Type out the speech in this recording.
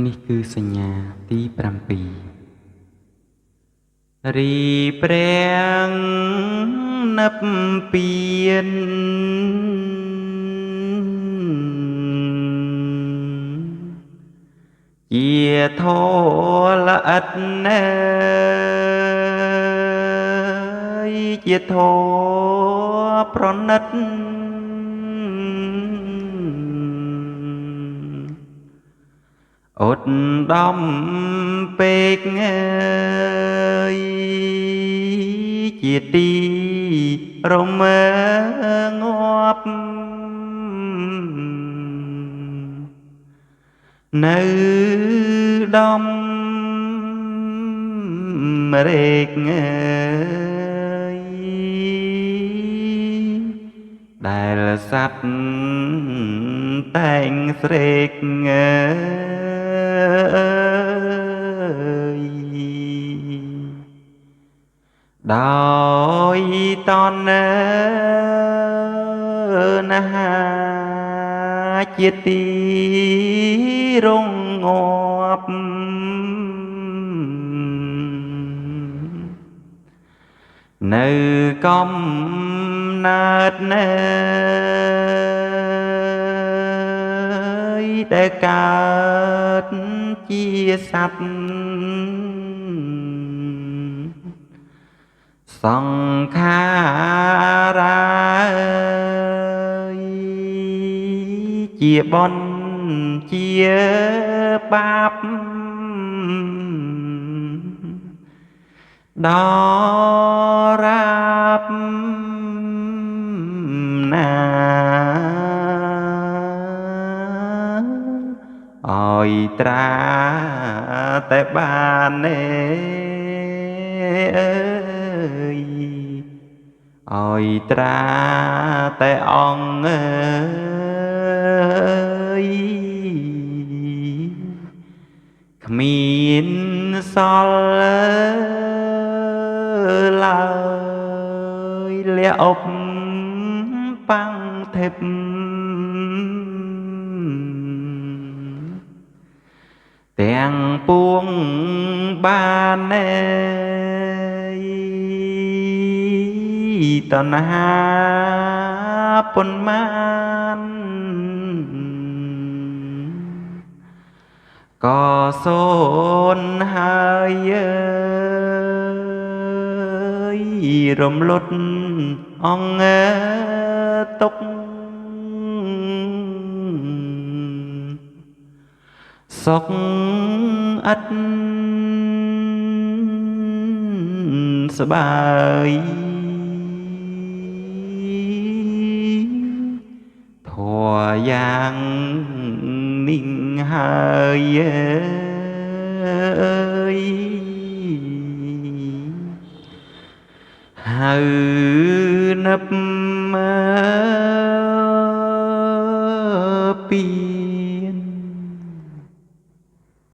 នេះគឺសញ្ញាទី7រីព្រាំងនឹបពៀនជាធរល្អិតណែជាធរប្រណិតឧត្តមពេកជាទីរមើងាប់នៅដំរែកដែលសัตว์តែងស្រែកដោយតណ្ហាជាទីរងងាប់នៅកំណើតណែដែលកើតជាសត្វសង្ខារាជាបុណ្យជាបាបដល់រាបណាឲ្យត្រាតែបានទេឲ្យត្រាតែអង្គគ្មានសល់ឡើយលះអុបបាំងធិបទាំងពួងបានណែតណ្ហាពុនមានក៏សូនហើយរំលត់អង្គទុកសុខអត់ស្បាយធัวយ៉ាងนิ่งហើយហៅនឹប